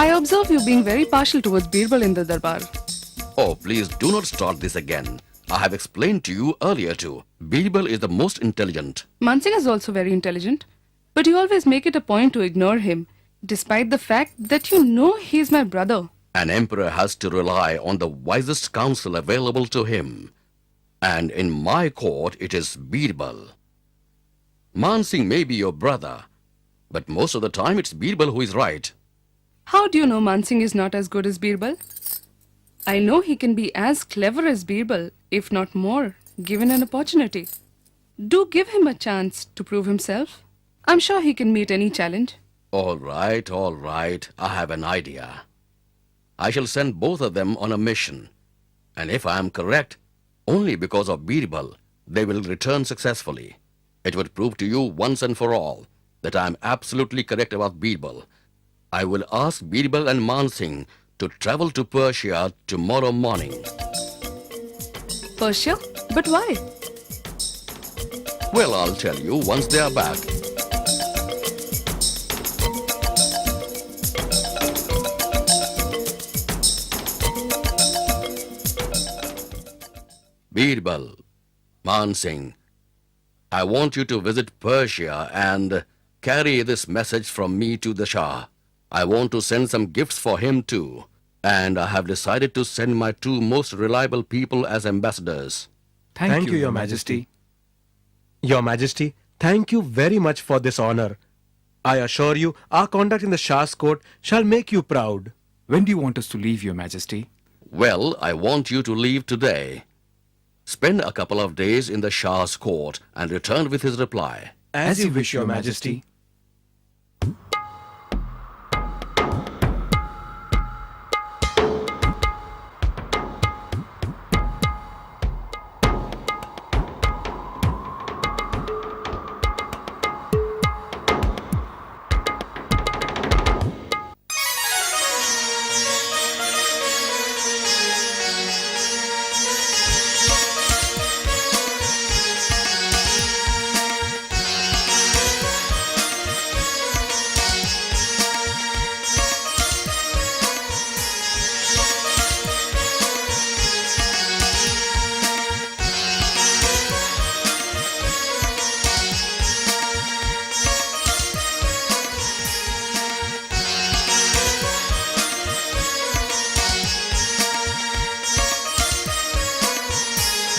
I observe you being very partial towards Birbal in the Darbar. Oh, please do not start this again. I have explained to you earlier too. Birbal is the most intelligent. Mansingh is also very intelligent, but you always make it a point to ignore him, despite the fact that you know he is my brother. An emperor has to rely on the wisest counsel available to him. And in my court, it is Birbal. Mansingh may be your brother, but most of the time it's Birbal who is right. How do you know Mansingh is not as good as Birbal? I know he can be as clever as Birbal, if not more, given an opportunity. Do give him a chance to prove himself. I'm sure he can meet any challenge. All right, I have an idea. I shall send both of them on a mission. And if I am correct, only because of Birbal, they will return successfully. It would prove to you once and for all that I am absolutely correct about Birbal. I will ask Birbal and Mansingh to travel to Persia tomorrow morning. Persia? But why? Well, I'll tell you once they are back. Birbal, Mansingh, I want you to visit Persia and carry this message from me to the Shah. I want to send some gifts for him too. And I have decided to send my two most reliable people as ambassadors. Thank you, Your Majesty. Your Majesty, thank you very much for this honor. I assure you, our conduct in the Shah's court shall make you proud. When do you want us to leave, Your Majesty? Well, I want you to leave today. Spend a couple of days in the Shah's court and return with his reply. As you wish, Your Majesty.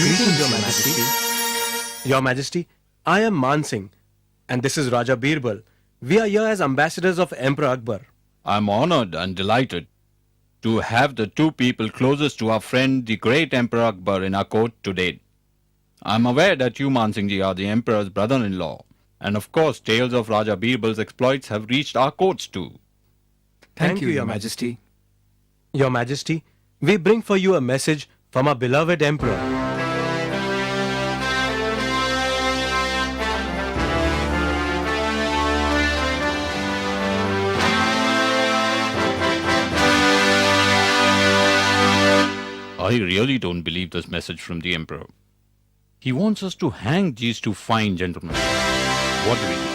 Greetings, Your Majesty. Your Majesty, I am Mansingh, and this is Raja Birbal. We are here as ambassadors of Emperor Akbar. I'm honored and delighted to have the two people closest to our friend, the great Emperor Akbar, in our court today. I'm aware that you, Mansingh, are the Emperor's brother-in-law, and of course, tales of Raja Birbal's exploits have reached our courts too. Thank you, Your Majesty. Your Majesty, we bring for you a message from our beloved Emperor. I really don't believe this message from the Emperor. He wants us to hang these two fine gentlemen. What do we do?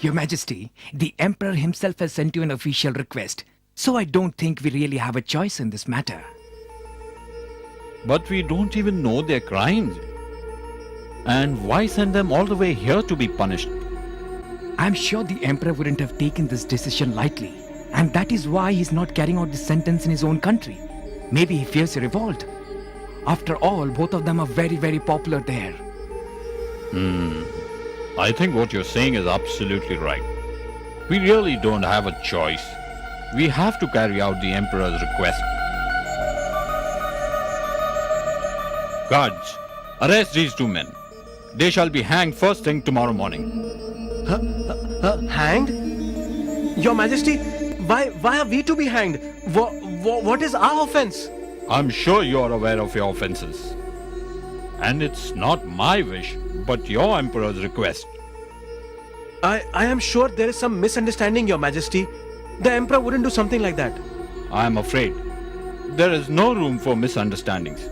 Your Majesty, the Emperor himself has sent you an official request, so I don't think we really have a choice in this matter. But we don't even know their crimes. And why send them all the way here to be punished? I'm sure the Emperor wouldn't have taken this decision lightly, and that is why he's not carrying out the sentence in his own country. Maybe he fears a revolt. After all, both of them are very, very popular there. I think what you're saying is absolutely right. We really don't have a choice. We have to carry out the Emperor's request. Guards, arrest these two men. They shall be hanged first thing tomorrow morning. Hanged? Your Majesty, why are we to be hanged? What is our offense? I'm sure you are aware of your offenses. And it's not my wish, but your Emperor's request. I am sure there is some misunderstanding, Your Majesty. The Emperor wouldn't do something like that. I am afraid there is no room for misunderstandings.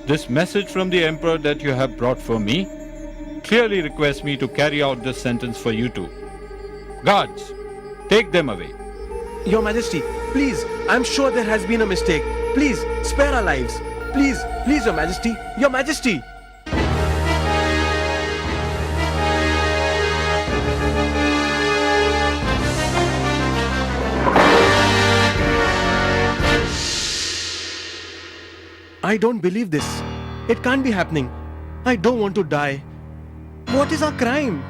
This message from the Emperor that you have brought for me clearly requests me to carry out this sentence for you two. Guards, take them away. Your Majesty, please, I'm sure there has been a mistake. Please, spare our lives. Please, please, Your Majesty. Your Majesty. I don't believe this. It can't be happening. I don't want to die. What is our crime?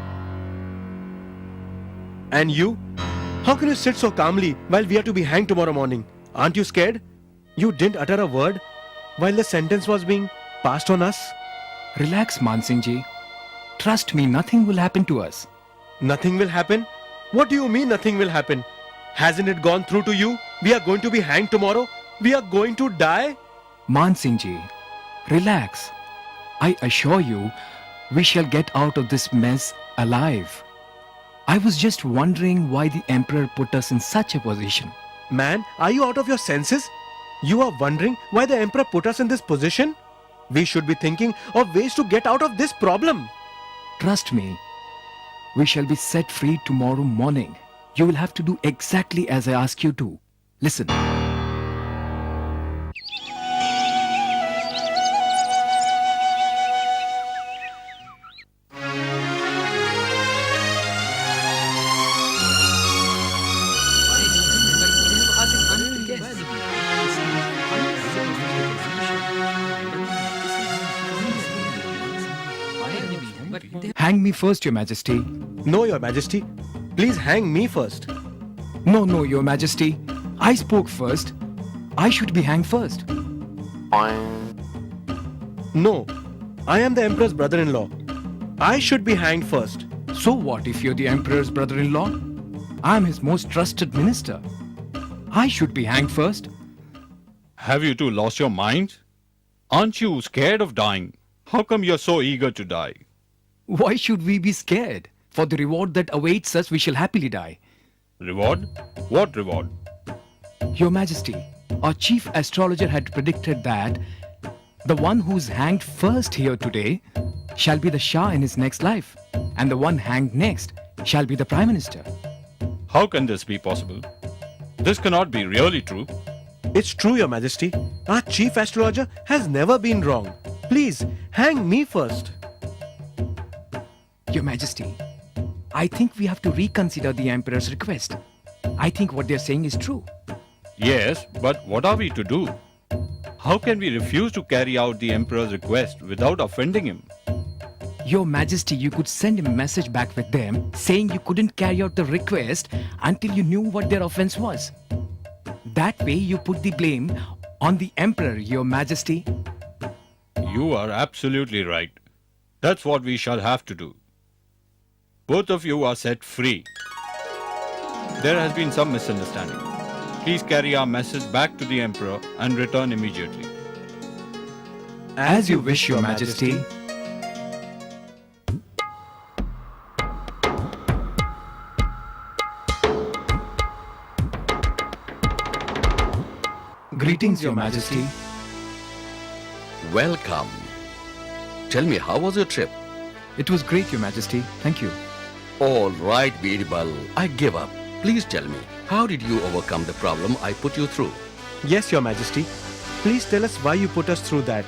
And you? How can you sit so calmly while we are to be hanged tomorrow morning? Aren't you scared? You didn't utter a word while the sentence was being passed on us? Relax, Mansingh ji. Trust me, nothing will happen to us. Nothing will happen? What do you mean nothing will happen? Hasn't it gone through to you? We are going to be hanged tomorrow? We are going to die? Mansingh ji, relax. I assure you, we shall get out of this mess alive. I was just wondering why the Emperor put us in such a position. Man, are you out of your senses? You are wondering why the Emperor put us in this position? We should be thinking of ways to get out of this problem. Trust me, we shall be set free tomorrow morning. You will have to do exactly as I ask you to. Listen. Hang me first, Your Majesty. No, Your Majesty. Please hang me first. No, Your Majesty. I spoke first. I should be hanged first. No, I am the Emperor's brother-in-law. I should be hanged first. So what if you're the Emperor's brother-in-law? I'm his most trusted minister. I should be hanged first. Have you two lost your minds? Aren't you scared of dying? How come you're so eager to die? Why should we be scared? For the reward that awaits us, we shall happily die. Reward? What reward? Your Majesty, our chief astrologer had predicted that the one who's hanged first here today shall be the Shah in his next life, and the one hanged next shall be the Prime Minister. How can this be possible? This cannot be really true. It's true, Your Majesty. Our chief astrologer has never been wrong. Please, hang me first. Your Majesty, I think we have to reconsider the Emperor's request. I think what they're saying is true. Yes, but what are we to do? How can we refuse to carry out the Emperor's request without offending him? Your Majesty, you could send a message back with them saying you couldn't carry out the request until you knew what their offense was. That way you put the blame on the Emperor, Your Majesty. You are absolutely right. That's what we shall have to do. Both of you are set free. There has been some misunderstanding. Please carry our message back to the Emperor and return immediately. As you wish, Your Majesty. Greetings, Your Majesty. Welcome. Tell me, how was your trip? It was great, Your Majesty. Thank you. All right, Birbal, I give up. Please tell me, how did you overcome the problem I put you through? Yes, Your Majesty. Please tell us why you put us through that.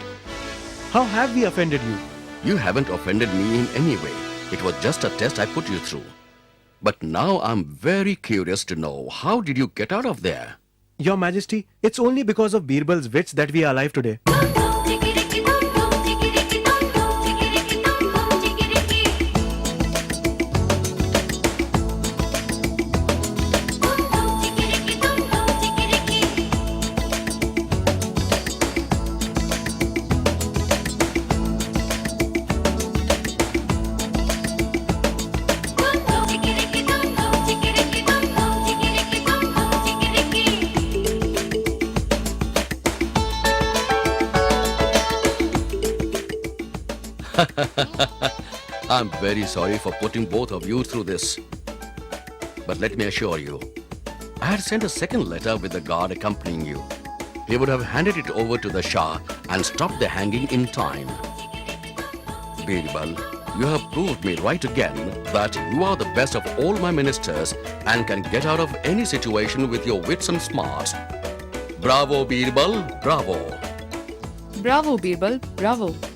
How have we offended you? You haven't offended me in any way. It was just a test I put you through. But now I'm very curious to know, how did you get out of there? Your Majesty, it's only because of Birbal's wits that we are alive today. I'm very sorry for putting both of you through this. But let me assure you, I had sent a second letter with the guard accompanying you. He would have handed it over to the Shah and stopped the hanging in time. Birbal, You have proved me right again that you are the best of all my ministers and can get out of any situation with your wits and smarts. Bravo, Birbal, bravo. Bravo, Birbal, bravo.